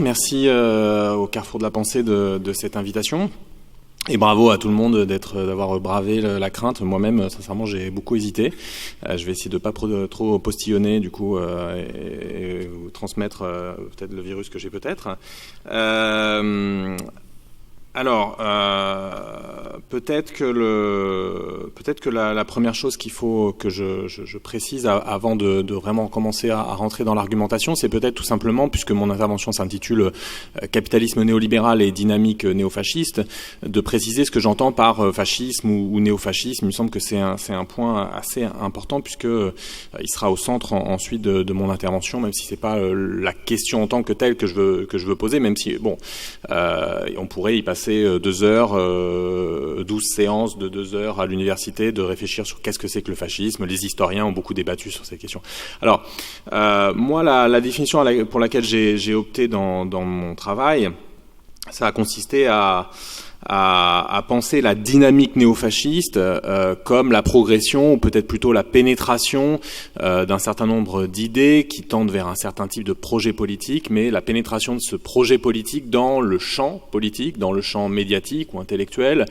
Merci au Carrefour de la Pensée de cette invitation. Et bravo à tout le monde d'avoir bravé la crainte. Moi-même, sincèrement, j'ai beaucoup hésité. Je vais essayer de pas trop postillonner, du coup, et vous transmettre peut-être le virus que j'ai peut-être. Alors, peut-être que la première chose qu'il faut que je précise avant de vraiment commencer à rentrer dans l'argumentation, c'est peut-être tout simplement, puisque mon intervention s'intitule Capitalisme néolibéral et dynamique néofasciste, de préciser ce que j'entends par fascisme ou néofascisme. Il me semble que c'est un point assez important, puisque il sera au centre ensuite de mon intervention, même si c'est pas la question en tant que telle que je veux poser, même si bon, on pourrait y passer 2 heures, 12 séances de 2 heures à l'université de réfléchir sur qu'est-ce que c'est que le fascisme. Les historiens ont beaucoup débattu sur cette question. Alors, moi, la définition pour laquelle j'ai opté dans mon travail, ça a consisté à penser la dynamique néofasciste comme la progression, ou peut-être plutôt la pénétration d'un certain nombre d'idées qui tendent vers un certain type de projet politique, mais la pénétration de ce projet politique dans le champ politique, dans le champ médiatique ou intellectuel,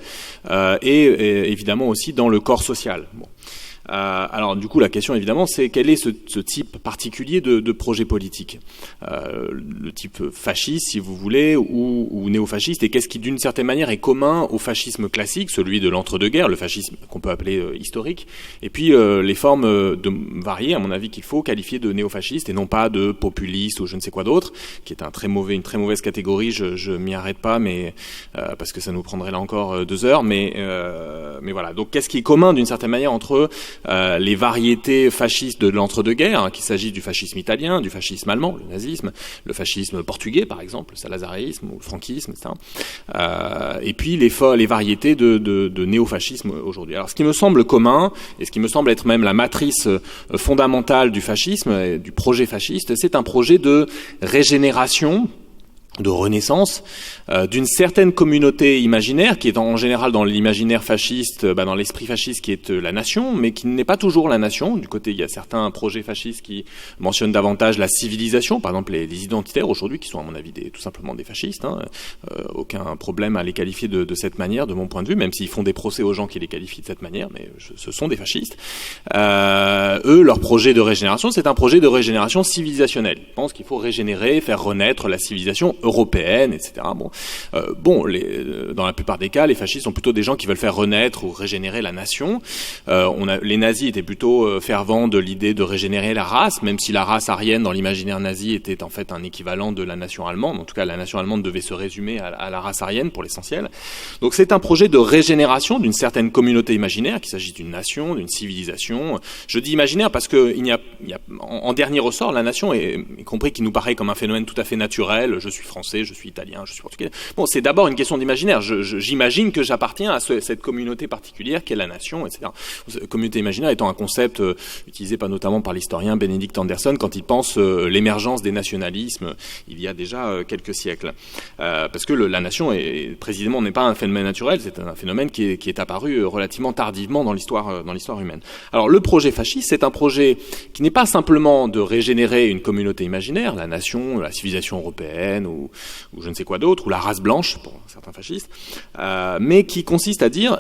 et évidemment aussi dans le corps social. Bon. Alors du coup la question évidemment c'est quel est ce type particulier de projet politique, le type fasciste si vous voulez ou néofasciste, et qu'est-ce qui d'une certaine manière est commun au fascisme classique, celui de l'entre-deux-guerres, le fascisme qu'on peut appeler historique, et puis les formes variées à mon avis qu'il faut qualifier de néofasciste et non pas de populiste ou je ne sais quoi d'autre, qui est une très mauvaise catégorie. Je m'y arrête pas, mais parce que ça nous prendrait là encore 2 heures, mais voilà. Donc qu'est-ce qui est commun d'une certaine manière entre les variétés fascistes de l'entre-deux-guerres, hein, qu'il s'agisse du fascisme italien, du fascisme allemand, le nazisme, le fascisme portugais par exemple, le salazarisme ou le franquisme, etc. Et puis les variétés de néofascisme aujourd'hui. Alors ce qui me semble commun, et ce qui me semble être même la matrice fondamentale du fascisme, du projet fasciste, c'est un projet de régénération, de renaissance d'une certaine communauté imaginaire qui est en général dans l'imaginaire fasciste, dans l'esprit fasciste, qui est la nation, mais qui n'est pas toujours la nation. Du côté, il y a certains projets fascistes qui mentionnent davantage la civilisation, par exemple les identitaires aujourd'hui, qui sont à mon avis tout simplement des fascistes, hein. Aucun problème à les qualifier de cette manière, de mon point de vue, même s'ils font des procès aux gens qui les qualifient de cette manière, mais ce sont des fascistes. Eux, leur projet de régénération, c'est un projet de régénération civilisationnelle. Ils pensent qu'il faut régénérer, faire renaître la civilisation européenne, etc. Dans la plupart des cas, les fascistes sont plutôt des gens qui veulent faire renaître ou régénérer la nation. Les nazis étaient plutôt fervents de l'idée de régénérer la race, même si la race aryenne dans l'imaginaire nazi était en fait un équivalent de la nation allemande. En tout cas, la nation allemande devait se résumer à la race aryenne pour l'essentiel. Donc c'est un projet de régénération d'une certaine communauté imaginaire, qu'il s'agisse d'une nation, d'une civilisation. Je dis imaginaire parce que en dernier ressort, la nation, y compris qui nous paraît comme un phénomène tout à fait naturel, je suis français, je suis italien, je suis portugais. Bon, c'est d'abord une question d'imaginaire. J'imagine que j'appartiens à cette communauté particulière qu'est la nation, etc. Communauté imaginaire étant un concept utilisé notamment par l'historien Benedict Anderson quand il pense l'émergence des nationalismes il y a déjà quelques siècles. Parce que la nation précisément n'est pas un phénomène naturel, c'est un phénomène qui est apparu relativement tardivement dans l'histoire humaine. Alors le projet fasciste, c'est un projet qui n'est pas simplement de régénérer une communauté imaginaire, la nation, la civilisation européenne ou je ne sais quoi d'autre, ou la race blanche pour certains fascistes, mais qui consiste à dire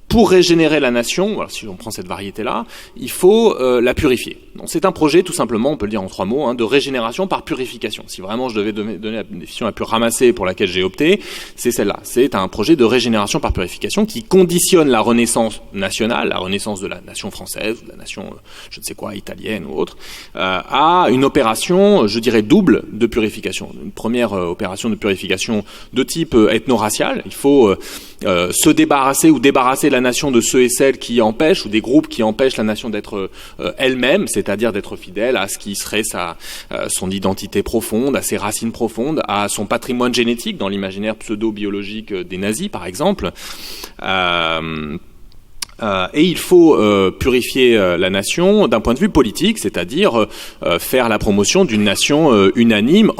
pour régénérer la nation, alors si on prend cette variété-là, il faut la purifier. Donc c'est un projet, tout simplement, on peut le dire en 3 mots, hein, de régénération par purification. Si vraiment je devais donner la définition la plus ramassée pour laquelle j'ai opté, c'est celle-là. C'est un projet de régénération par purification qui conditionne la renaissance nationale, la renaissance de la nation française, ou de la nation, je ne sais quoi, italienne ou autre, à une opération, je dirais, double de purification. Une première opération de purification de type ethno-racial. Il faut se débarrasser ou débarrasser la nation de ceux et celles qui empêchent, ou des groupes qui empêchent la nation d'être elle-même, c'est-à-dire d'être fidèle à ce qui serait son identité profonde, à ses racines profondes, à son patrimoine génétique dans l'imaginaire pseudo-biologique des nazis, par exemple. Et il faut purifier la nation d'un point de vue politique, c'est-à-dire faire la promotion d'une nation unanime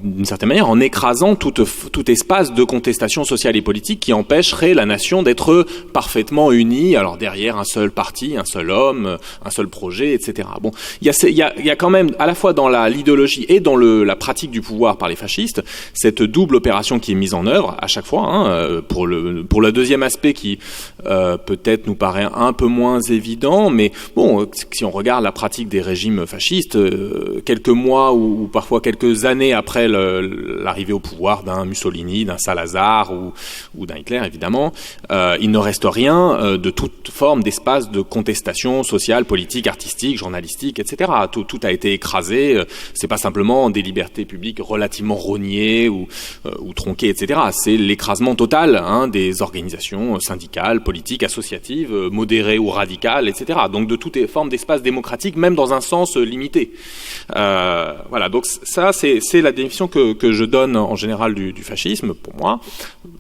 d'une certaine manière, en écrasant tout espace de contestation sociale et politique qui empêcherait la nation d'être parfaitement unie. Alors derrière un seul parti, un seul homme, un seul projet, etc. Bon, il y a quand même à la fois dans l'idéologie et dans la pratique du pouvoir par les fascistes cette double opération qui est mise en œuvre à chaque fois. Pour le deuxième aspect qui peut-être nous paraît un peu moins évident, mais bon, si on regarde la pratique des régimes fascistes, quelques mois ou parfois quelques années après l'arrivée au pouvoir d'un Mussolini, d'un Salazar ou d'un Hitler évidemment, il ne reste rien de toute forme d'espace de contestation sociale, politique, artistique, journalistique, etc. Tout a été écrasé. C'est pas simplement des libertés publiques relativement rognées ou tronquées, etc. C'est l'écrasement total des organisations syndicales, politiques, associatives, modérées ou radicales, etc. Donc de toute forme d'espace démocratique, même dans un sens limité. Voilà, donc ça c'est la définition que je donne en général du fascisme. Pour moi,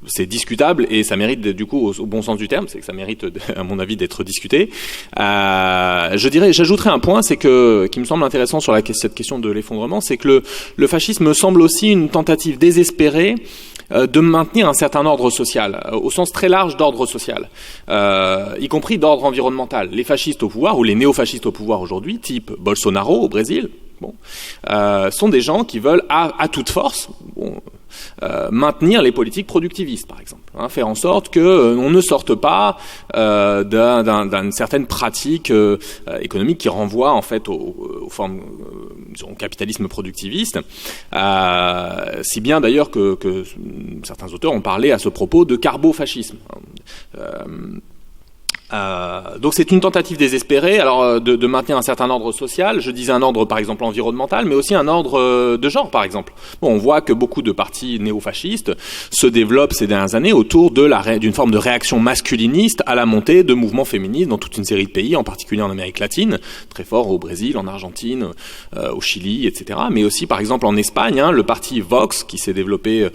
c'est discutable et ça mérite du coup au bon sens du terme, c'est que ça mérite à mon avis d'être discuté. J'ajouterais un point, qui me semble intéressant sur cette question de l'effondrement, c'est que le fascisme me semble aussi une tentative désespérée de maintenir un certain ordre social, au sens très large d'ordre social, y compris d'ordre environnemental. Les fascistes au pouvoir, ou les néofascistes au pouvoir aujourd'hui, type Bolsonaro au Brésil, sont des gens qui veulent à toute force maintenir les politiques productivistes, par exemple, faire en sorte que on ne sorte pas d'une certaine pratique économique qui renvoie en fait aux formes au capitalisme productiviste, si bien d'ailleurs que certains auteurs ont parlé à ce propos de carbofascisme. Donc c'est une tentative désespérée alors de maintenir un certain ordre social. Je disais un ordre par exemple environnemental, mais aussi un ordre de genre par exemple. On voit que beaucoup de partis néofascistes se développent ces dernières années autour d'une forme de réaction masculiniste à la montée de mouvements féministes dans toute une série de pays, en particulier en Amérique latine, très fort au Brésil, en Argentine, au Chili, etc. Mais aussi par exemple en Espagne, le parti Vox qui s'est développé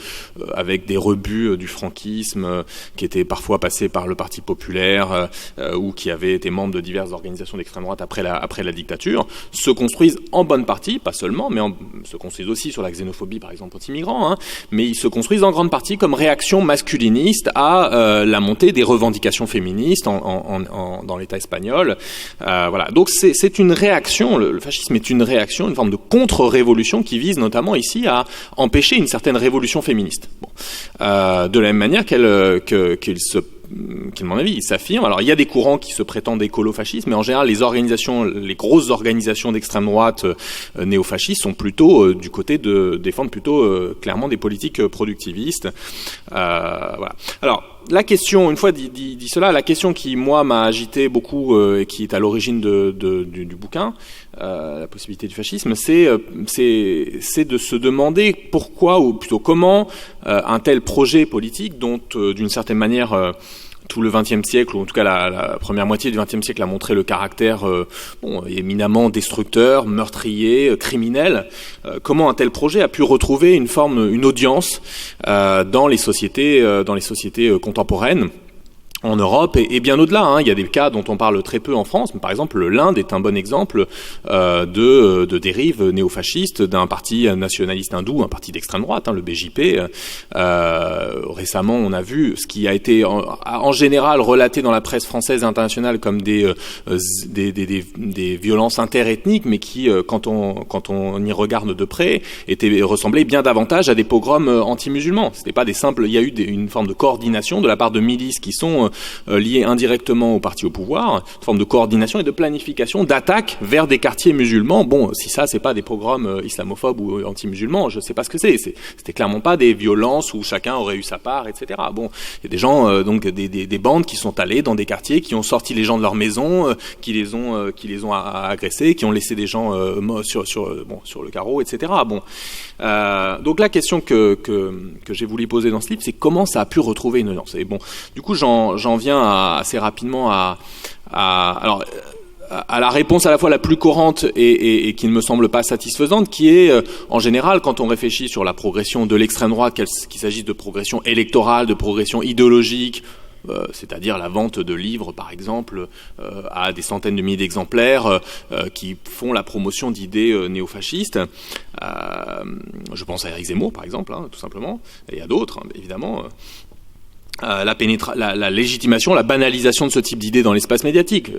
avec des rebuts du franquisme qui étaient parfois passés par le Parti populaire, ou qui avaient été membres de diverses organisations d'extrême droite après la dictature, se construisent en bonne partie, pas seulement, mais se construisent aussi sur la xénophobie, par exemple, anti-migrants, mais ils se construisent en grande partie comme réaction masculiniste à la montée des revendications féministes dans l'État espagnol. Voilà. Donc c'est une réaction, le fascisme est une réaction, une forme de contre-révolution qui vise notamment ici à empêcher une certaine révolution féministe. De la même manière à mon avis, il s'affirme. Alors, il y a des courants qui se prétendent écolo-fascistes, mais en général, les grosses organisations d'extrême droite néofascistes sont plutôt du côté défendent plutôt clairement des politiques productivistes. Voilà. Alors, la question, une fois dit cela, la question qui, moi, m'a agité beaucoup et qui est à l'origine du bouquin, la possibilité du fascisme, c'est de se demander pourquoi, ou plutôt comment, un tel projet politique, dont, d'une certaine manière, tout le XXe siècle, ou en tout cas la première moitié du XXe siècle, a montré le caractère éminemment destructeur, meurtrier, criminel. Comment un tel projet a pu retrouver une audience dans les sociétés contemporaines en Europe et bien au-delà. Il y a des cas dont on parle très peu en France, mais par exemple l'Inde est un bon exemple de dérive néofasciste d'un parti nationaliste hindou, un parti d'extrême droite, le BJP. Récemment, on a vu ce qui a été en général relaté dans la presse française et internationale comme des violences interethniques, mais qui, quand on y regarde de près, ressemblaient bien davantage à des pogroms anti-musulmans. C'était pas des simples. Il y a eu une forme de coordination de la part de milices qui sont liées indirectement au parti au pouvoir, une forme de coordination et de planification d'attaque vers des quartiers musulmans. Bon, si ça, c'est pas des pogroms islamophobes ou anti-musulmans, je sais pas ce que c'est. C'était clairement pas des violences où chacun aurait eu sa part, etc. Bon, il y a des gens, donc des bandes qui sont allées dans des quartiers, qui ont sorti les gens de leur maison, qui les ont agressés, qui ont laissé des gens sur le carreau, etc. Bon, donc la question que j'ai voulu poser dans ce livre, c'est comment ça a pu retrouver une audience. Et bon, du coup, j'en viens assez rapidement à la réponse à la fois la plus courante et qui ne me semble pas satisfaisante, qui est, en général, quand on réfléchit sur la progression de l'extrême droite, qu'il s'agisse de progression électorale, de progression idéologique, c'est-à-dire la vente de livres, par exemple, à des centaines de milliers d'exemplaires qui font la promotion d'idées néofascistes. Je pense à Éric Zemmour, par exemple, tout simplement, et à d'autres, évidemment. La légitimation, la banalisation de ce type d'idées dans l'espace médiatique.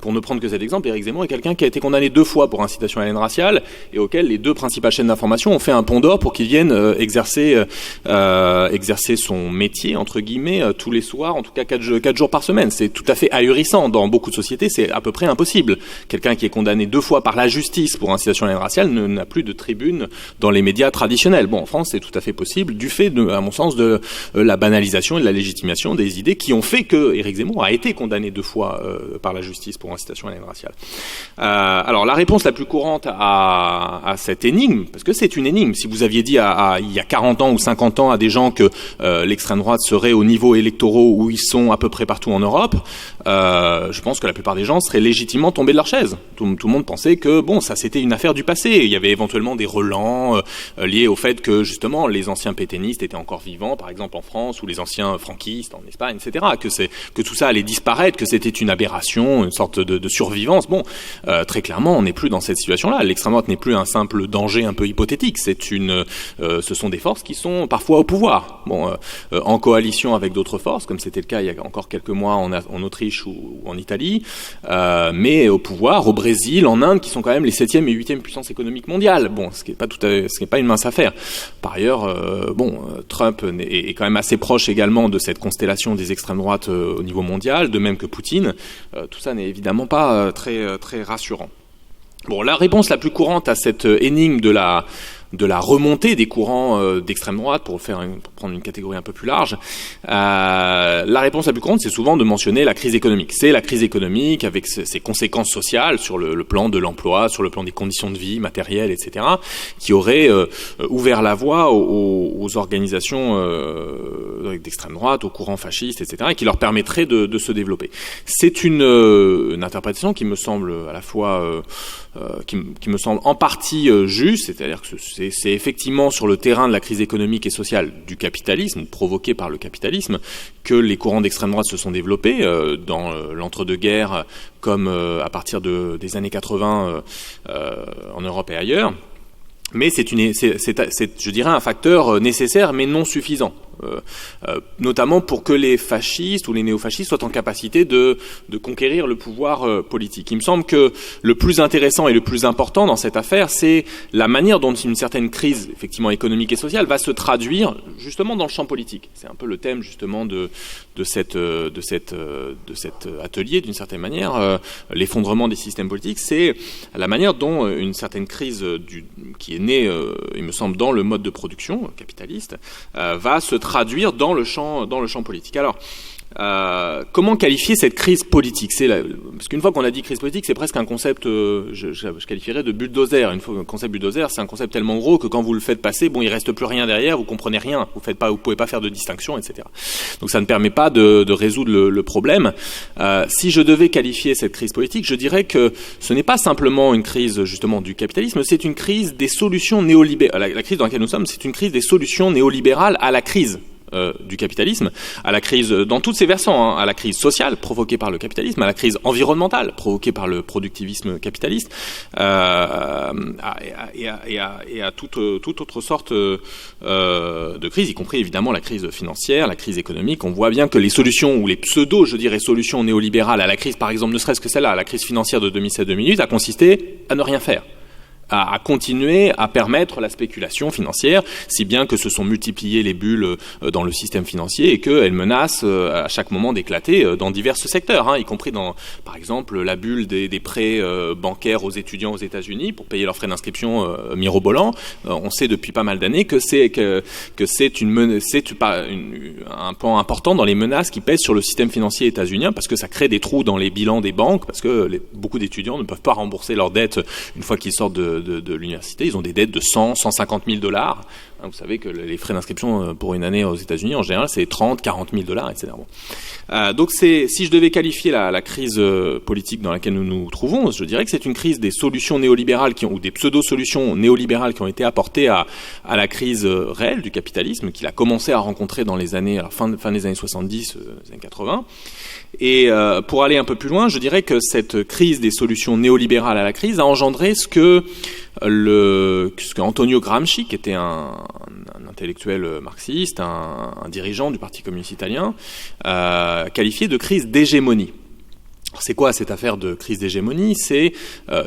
Pour ne prendre que cet exemple, Éric Zemmour est quelqu'un qui a été condamné 2 fois pour incitation à la haine raciale et auquel les 2 principales chaînes d'information ont fait un pont d'or pour qu'il vienne exercer son métier, entre guillemets, tous les soirs, en tout cas 4 jours par semaine. C'est tout à fait ahurissant. Dans beaucoup de sociétés, c'est à peu près impossible. Quelqu'un qui est condamné 2 fois par la justice pour incitation à la haine raciale n'a plus de tribune dans les médias traditionnels. Bon, en France, c'est tout à fait possible du fait, à mon sens, de la banalisation de la légitimation des idées qui ont fait que Éric Zemmour a été condamné 2 fois par la justice pour incitation à la haine raciale. Alors la réponse la plus courante à cette énigme, parce que c'est une énigme, si vous aviez dit il y a 40 ans ou 50 ans à des gens que l'extrême droite serait au niveau électoraux où ils sont à peu près partout en Europe, je pense que la plupart des gens seraient légitimement tombés de leur chaise. Tout le monde pensait que bon, ça c'était une affaire du passé. Il y avait éventuellement des relents liés au fait que justement les anciens pétainistes étaient encore vivants, par exemple en France, ou les anciens franquistes en Espagne, etc. Que tout ça allait disparaître, que c'était une aberration, une sorte de survivance. Bon, très clairement, on n'est plus dans cette situation-là. L'extrême droite n'est plus un simple danger un peu hypothétique. Ce sont des forces qui sont parfois au pouvoir. Bon, en coalition avec d'autres forces, comme c'était le cas il y a encore quelques mois en Autriche ou en Italie, mais au pouvoir, au Brésil, en Inde, qui sont quand même les 7e et 8e puissances économiques mondiales. Bon, ce qui n'est pas une mince affaire. Par ailleurs, Trump est quand même assez proche également de cette constellation des extrêmes droites au niveau mondial, de même que Poutine. Tout ça n'est évidemment pas très, très rassurant. Bon, la réponse la plus courante à cette énigme de la remontée des courants d'extrême droite, pour prendre une catégorie un peu plus large, la réponse la plus courante, c'est souvent de mentionner la crise économique. C'est la crise économique avec ses conséquences sociales sur le plan de l'emploi, sur le plan des conditions de vie matérielles, etc., qui aurait ouvert la voie aux organisations d'extrême droite, aux courants fascistes, etc., et qui leur permettrait de se développer. C'est une interprétation qui me semble à la fois qui me semble en partie juste, c'est-à-dire que c'est effectivement sur le terrain de la crise économique et sociale du capitalisme, provoquée par le capitalisme, que les courants d'extrême droite se sont développés dans l'entre-deux-guerres, comme à partir des années 80 en Europe et ailleurs. Mais c'est, je dirais, un facteur nécessaire mais non suffisant. Notamment pour que les fascistes ou les néofascistes soient en capacité de conquérir le pouvoir politique. Il me semble que le plus intéressant et le plus important dans cette affaire, c'est la manière dont une certaine crise, effectivement économique et sociale, va se traduire justement dans le champ politique. C'est un peu le thème justement de cet atelier, d'une certaine manière, l'effondrement des systèmes politiques. C'est la manière dont une certaine crise qui est née, il me semble, dans le mode de production capitaliste, va se traduire dans le champ politique. Alors, comment qualifier cette crise politique? Parce qu'une fois qu'on a dit crise politique, c'est presque un concept, je qualifierais de bulldozer. Un concept bulldozer, c'est un concept tellement gros que quand vous le faites passer, bon, il reste plus rien derrière, vous comprenez rien, vous pouvez pas faire de distinction, etc. Donc ça ne permet pas de résoudre le problème. Si je devais qualifier cette crise politique, je dirais que ce n'est pas simplement une crise justement du capitalisme, c'est une crise des solutions néolibérales. La crise dans laquelle nous sommes, c'est une crise des solutions néolibérales à la crise du capitalisme, à la crise dans tous ses versants, à la crise sociale provoquée par le capitalisme, à la crise environnementale provoquée par le productivisme capitaliste, et à toute autre sorte de crise, y compris évidemment la crise financière, la crise économique. On voit bien que les solutions, ou les solutions néolibérales à la crise, par exemple, ne serait-ce que celle-là, la crise financière de 2007-2008, a consisté à ne rien faire, à continuer à permettre la spéculation financière, si bien que se sont multipliées les bulles dans le système financier et qu'elles menacent à chaque moment d'éclater dans divers secteurs, y compris dans, par exemple, la bulle des prêts bancaires aux étudiants aux États-Unis pour payer leurs frais d'inscription mirobolants. On sait depuis pas mal d'années que c'est un pan important dans les menaces qui pèsent sur le système financier états-unien, parce que ça crée des trous dans les bilans des banques, parce que beaucoup d'étudiants ne peuvent pas rembourser leurs dettes une fois qu'ils sortent de de l'université. Ils ont des dettes de 100, 150 000 $. Vous savez que les frais d'inscription pour une année aux États-Unis, en général, c'est 30, 40 000 $, etc. Bon. Donc, si je devais qualifier la crise politique dans laquelle nous nous trouvons, je dirais que c'est une crise des solutions néolibérales ou des pseudo-solutions néolibérales qui ont été apportées à la crise réelle du capitalisme, qu'il a commencé à rencontrer dans les années, fin des années 70, les années 80. Et pour aller un peu plus loin, je dirais que cette crise des solutions néolibérales à la crise a engendré ce que Antonio Gramsci, qui était un intellectuel marxiste, un dirigeant du Parti communiste italien, qualifiait de crise d'hégémonie. C'est quoi cette affaire de crise d'hégémonie? C'est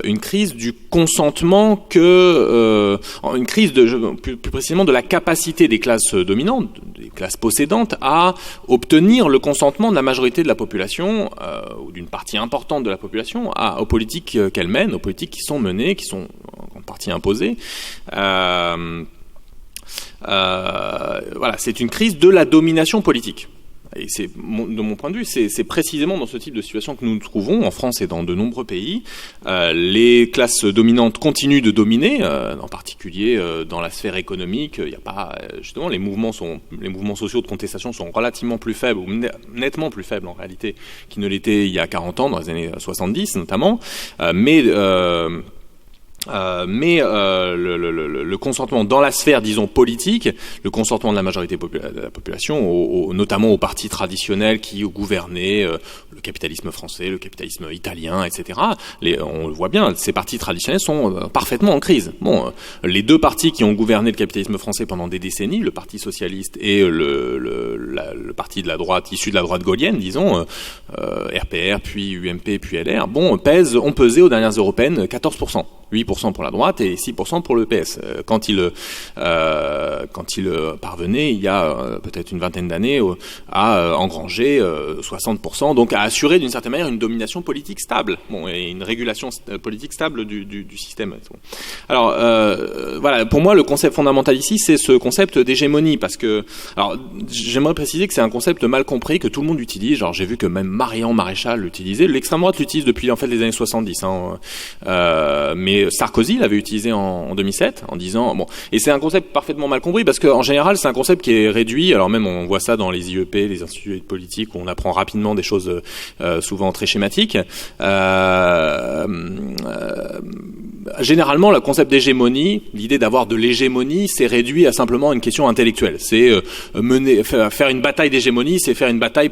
une crise du consentement une crise plus précisément de la capacité des classes dominantes, des classes possédantes, à obtenir le consentement de la majorité de la population ou d'une partie importante de la population aux politiques qu'elles mènent, aux politiques qui sont menées, qui sont en partie imposées. Voilà, c'est une crise de la domination politique. Et de mon point de vue, c'est précisément dans ce type de situation que nous nous trouvons, en France et dans de nombreux pays. Les classes dominantes continuent de dominer, en particulier dans la sphère économique. Il y a pas, justement, les mouvements sociaux de contestation sont relativement plus faibles, ou nettement plus faibles en réalité, qu'ils ne l'étaient il y a 40 ans, dans les années 70 notamment. Mais le consentement dans la sphère, disons, politique, le consentement de la majorité de la population, notamment aux partis traditionnels qui gouvernaient le capitalisme français, le capitalisme italien, etc. On le voit bien, ces partis traditionnels sont parfaitement en crise. Bon, les deux partis qui ont gouverné le capitalisme français pendant des décennies, le Parti socialiste et le parti de la droite, issu de la droite gaulienne, disons, RPR, puis UMP, puis LR, ont pesé aux dernières européennes 14%. 8% pour la droite et 6% pour le PS. Quand il parvenait, il y a peut-être une vingtaine d'années, à engranger 60%, donc à assurer d'une certaine manière une domination politique stable, et une régulation politique stable du système. Alors, voilà, pour moi, le concept fondamental ici, c'est ce concept d'hégémonie, parce que, alors, j'aimerais préciser que c'est un concept mal compris, que tout le monde utilise. Genre, j'ai vu que même Marian Maréchal l'utilisait. L'extrême droite l'utilise depuis, en fait, les années 70, mais Sarkozy l'avait utilisé en 2007 en disant et c'est un concept parfaitement mal compris parce qu'en général c'est un concept qui est réduit, alors même on voit ça dans les IEP, les instituts politiques, où on apprend rapidement des choses souvent très schématiques. Généralement, le concept d'hégémonie, l'idée d'avoir de l'hégémonie, c'est réduit à simplement une question intellectuelle. C'est faire une bataille d'hégémonie, c'est faire une bataille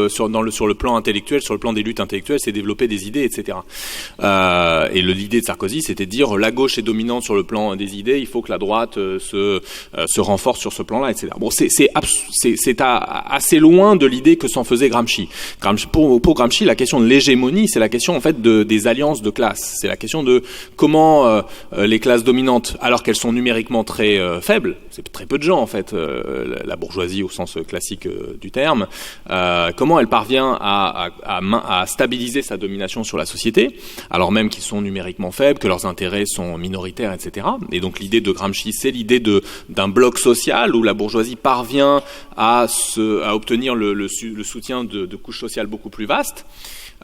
sur le plan intellectuel, sur le plan des luttes intellectuelles, c'est développer des idées, etc. Et l'idée de Sarkozy, c'était de dire la gauche est dominante sur le plan des idées, il faut que la droite se renforce sur ce plan-là, etc. Bon, c'est assez loin de l'idée que s'en faisait Gramsci. Pour Gramsci, la question de l'hégémonie, c'est la question en fait des alliances de classes. C'est la question de comment les classes dominantes, alors qu'elles sont numériquement très faibles, c'est très peu de gens en fait, la bourgeoisie au sens classique du terme, comment elle parvient à stabiliser sa domination sur la société, alors même qu'ils sont numériquement faibles, que leurs intérêts sont minoritaires, etc. Et donc l'idée de Gramsci, c'est l'idée d'un bloc social où la bourgeoisie parvient à obtenir le soutien de couches sociales beaucoup plus vastes,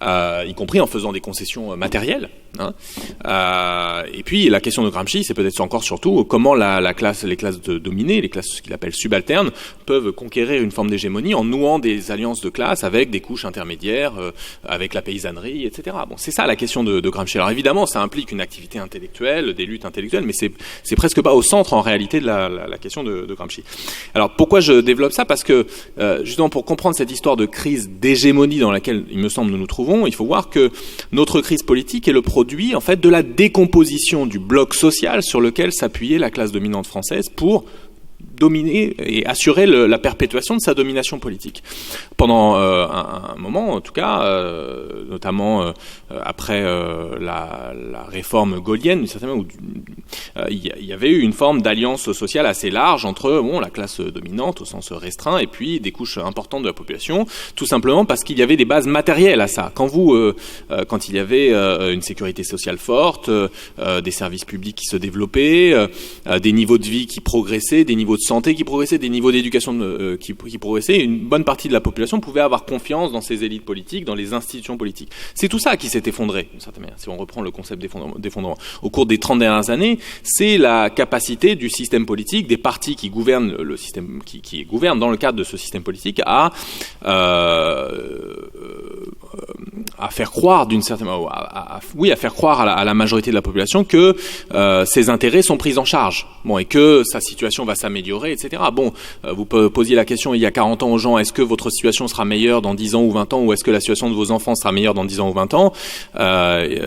y compris en faisant des concessions matérielles. Et puis la question de Gramsci, c'est peut-être encore surtout comment les classes dominées, les classes qu'il appelle subalternes, peuvent conquérir une forme d'hégémonie en nouant des alliances de classe avec des couches intermédiaires, avec la paysannerie, etc. Bon, c'est ça la question de Gramsci. Alors évidemment, ça implique une activité intellectuelle, des luttes intellectuelles, mais c'est presque pas au centre en réalité de la question de Gramsci. Alors pourquoi je développe ça? Parce que justement pour comprendre cette histoire de crise d'hégémonie dans laquelle il me semble nous nous trouvons, il faut voir que notre crise politique est le produit en fait de la décomposition du bloc social sur lequel s'appuyait la classe dominante française pour dominer et assurer la perpétuation de sa domination politique. Pendant un moment, en tout cas, notamment après la réforme gaulienne, certainement, il y avait eu une forme d'alliance sociale assez large entre la classe dominante au sens restreint et puis des couches importantes de la population, tout simplement parce qu'il y avait des bases matérielles à ça. Quand il y avait une sécurité sociale forte, des services publics qui se développaient, des niveaux de vie qui progressaient, des niveaux de santé qui progressait, des niveaux d'éducation qui progressaient, et une bonne partie de la population pouvait avoir confiance dans ces élites politiques, dans les institutions politiques. C'est tout ça qui s'est effondré, d'une certaine manière, si on reprend le concept d'effondrement. Au cours des 30 dernières années, c'est la capacité du système politique, des partis qui gouvernent le système, qui gouvernent dans le cadre de ce système politique, à faire croire d'une certaine manière, à faire croire à la majorité de la population que ses intérêts sont pris en charge, bon, et que sa situation va s'améliorer, etc. Bon, vous posiez la question il y a 40 ans aux gens, est-ce que votre situation sera meilleure dans 10 ans ou 20 ans, ou est-ce que la situation de vos enfants sera meilleure dans 10 ans ou 20 ans?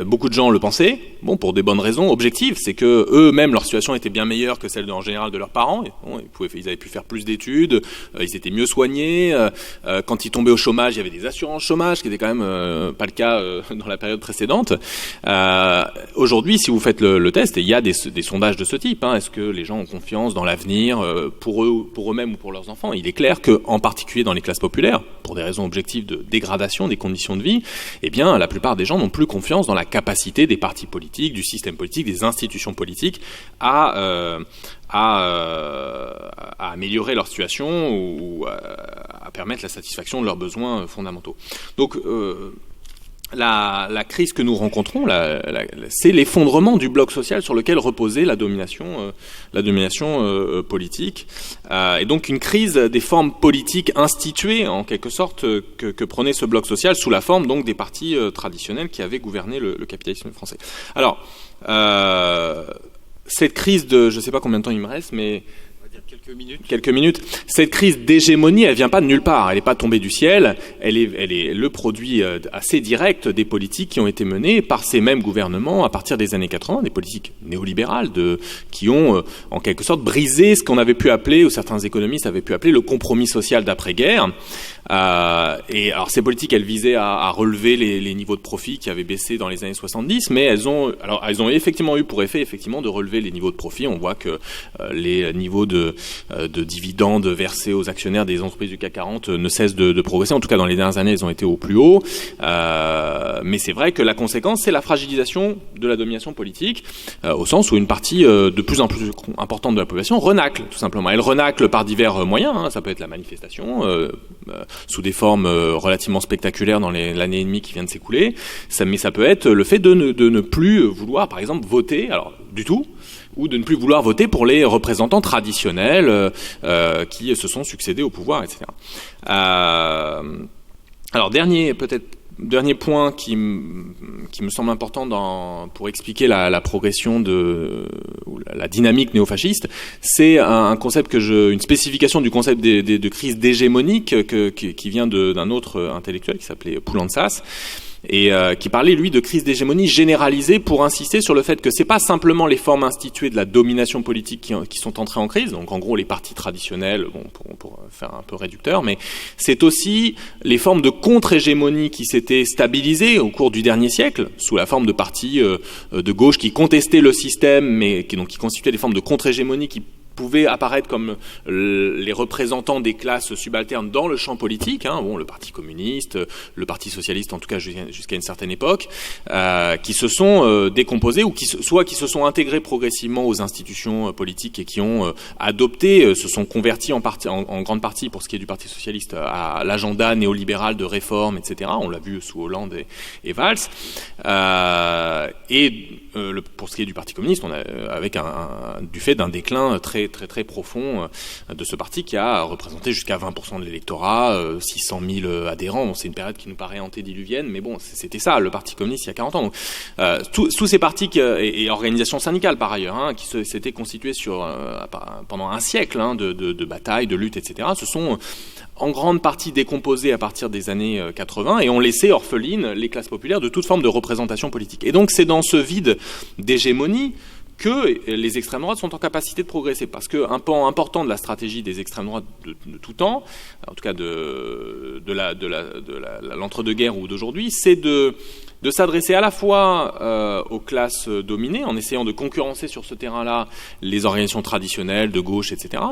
Beaucoup de gens le pensaient, bon, pour des bonnes raisons objectives, c'est que eux-mêmes, leur situation était bien meilleure que celle en général de leurs parents. Bon, ils avaient pu faire plus d'études, ils étaient mieux soignés, quand ils tombaient au chômage, il y avait des assurances chômage, qui n'était quand même pas le cas dans la période précédente. Aujourd'hui, si vous faites le test, et il y a des sondages de ce type, hein, est-ce que les gens ont confiance dans l'avenir pour eux-mêmes ou pour leurs enfants? Il est clair que, en particulier dans les classes populaires, pour des raisons objectives de dégradation des conditions de vie, eh bien, la plupart des gens n'ont plus confiance dans la capacité des partis politiques, du système politique, des institutions politiques à améliorer leur situation ou à permettre la satisfaction de leurs besoins fondamentaux. Donc, la crise que nous rencontrons, c'est l'effondrement du bloc social sur lequel reposait la domination politique, et donc une crise des formes politiques instituées en quelque sorte que prenait ce bloc social sous la forme donc des partis traditionnels qui avaient gouverné le capitalisme français. Alors, cette crise de, je ne sais pas combien de temps il me reste, mais quelques minutes. Cette crise d'hégémonie, elle vient pas de nulle part. Elle n'est pas tombée du ciel. Elle est le produit assez direct des politiques qui ont été menées par ces mêmes gouvernements à partir des années 80, des politiques néolibérales qui ont en quelque sorte brisé ce qu'on avait pu appeler, ou certains économistes avaient pu appeler, le compromis social d'après-guerre. Et alors ces politiques, elles visaient à relever les niveaux de profit qui avaient baissé dans les années 70, mais elles ont effectivement eu pour effet de relever les niveaux de profit. On voit que les niveaux de dividendes versés aux actionnaires des entreprises du CAC 40 ne cessent de progresser. En tout cas, dans les dernières années, ils ont été au plus haut. Mais c'est vrai que la conséquence, c'est la fragilisation de la domination politique, au sens où une partie de plus en plus importante de la population renacle, tout simplement. Elle renacle par divers moyens. Hein. Ça peut être la manifestation, sous des formes relativement spectaculaires dans l'année et demie qui vient de s'écouler. Mais ça peut être le fait de ne plus vouloir, par exemple, voter, alors du tout, ou de ne plus vouloir voter pour les représentants traditionnels qui se sont succédés au pouvoir, etc. Alors, dernier point qui me semble important pour expliquer la progression ou la dynamique néofasciste, c'est un concept une spécification du concept de crise d'hégémonique qui vient d'un autre intellectuel qui s'appelait Poulantzas, et qui parlait, lui, de crise d'hégémonie généralisée pour insister sur le fait que c'est pas simplement les formes instituées de la domination politique qui sont entrées en crise, donc en gros les partis traditionnels, bon, pour faire un peu réducteur, mais c'est aussi les formes de contre-hégémonie qui s'étaient stabilisées au cours du dernier siècle, sous la forme de partis de gauche qui contestaient le système, mais qui constituaient des formes de contre-hégémonie qui pouvaient apparaître comme les représentants des classes subalternes dans le champ politique, hein, bon, le Parti communiste, le Parti socialiste, en tout cas jusqu'à une certaine époque, qui se sont décomposés ou soit qui se sont intégrés progressivement aux institutions politiques et qui ont adopté, se sont convertis en grande partie, pour ce qui est du Parti socialiste, à l'agenda néolibéral de réforme, etc. On l'a vu sous Hollande et Valls. Pour ce qui est du Parti communiste, avec du fait d'un déclin très profond de ce parti qui a représenté jusqu'à 20% de l'électorat, 600 000 adhérents. Bon, c'est une période qui nous paraît antédiluvienne, mais bon, c'était ça, le Parti communiste il y a 40 ans. Donc, tous ces partis et organisations syndicales par ailleurs, hein, qui s'étaient constitués pendant un siècle de batailles, de luttes, etc., se sont en grande partie décomposés à partir des années 80 et ont laissé orphelines les classes populaires de toute forme de représentation politique. Et donc c'est dans ce vide d'hégémonie que les extrêmes droites sont en capacité de progresser, parce qu'un pan important de la stratégie des extrêmes droites de tout temps, en tout cas de l'entre-deux-guerres ou d'aujourd'hui, c'est de s'adresser à la fois aux classes dominées, en essayant de concurrencer sur ce terrain-là les organisations traditionnelles de gauche, etc.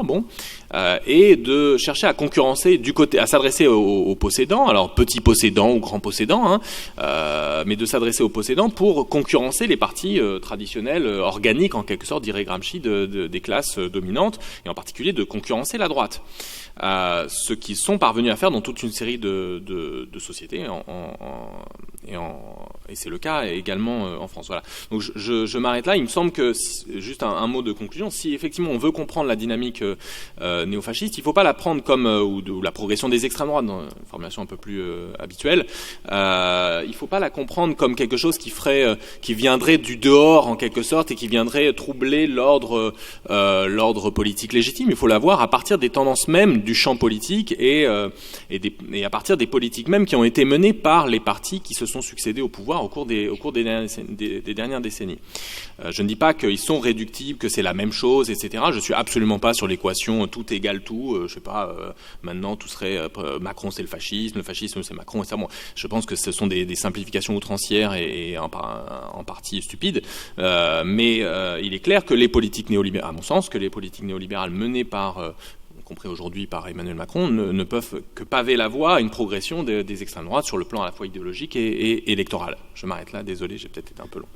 Et de chercher à concurrencer à s'adresser aux possédants, alors petits possédants ou grands possédants, mais de s'adresser aux possédants pour concurrencer les partis traditionnels organiques mécanique, en quelque sorte, dirait Gramsci, des classes dominantes, et en particulier de concurrencer la droite. Ce qu'ils sont parvenus à faire dans toute une série de sociétés, et c'est le cas également en France. Voilà. Donc je m'arrête là. Il me semble que, juste un mot de conclusion, si effectivement on veut comprendre la dynamique néofasciste, il ne faut pas la prendre comme, ou la progression des extrêmes droites, dans une formulation un peu plus habituelle, il ne faut pas la comprendre comme quelque chose qui viendrait du dehors en quelque sorte et qui viendrait troubler l'ordre politique légitime. Il faut la voir à partir des tendances mêmes du champ politique et à partir des politiques mêmes qui ont été menées par les partis qui se sont succédés au pouvoir au cours des dernières décennies. Je ne dis pas qu'ils sont réductibles, que c'est la même chose, etc. Je suis absolument pas sur l'équation tout égale tout. Je sais pas, maintenant tout serait Macron c'est le fascisme c'est Macron, et ça. Bon, je pense que ce sont des simplifications outrancières et en partie stupides. Mais il est clair que les politiques néolibérales, à mon sens, que les politiques néolibérales menées par compris aujourd'hui par Emmanuel Macron, ne peuvent que paver la voie à une progression des extrêmes droites sur le plan à la fois idéologique et électoral. Je m'arrête là, désolé, j'ai peut-être été un peu long.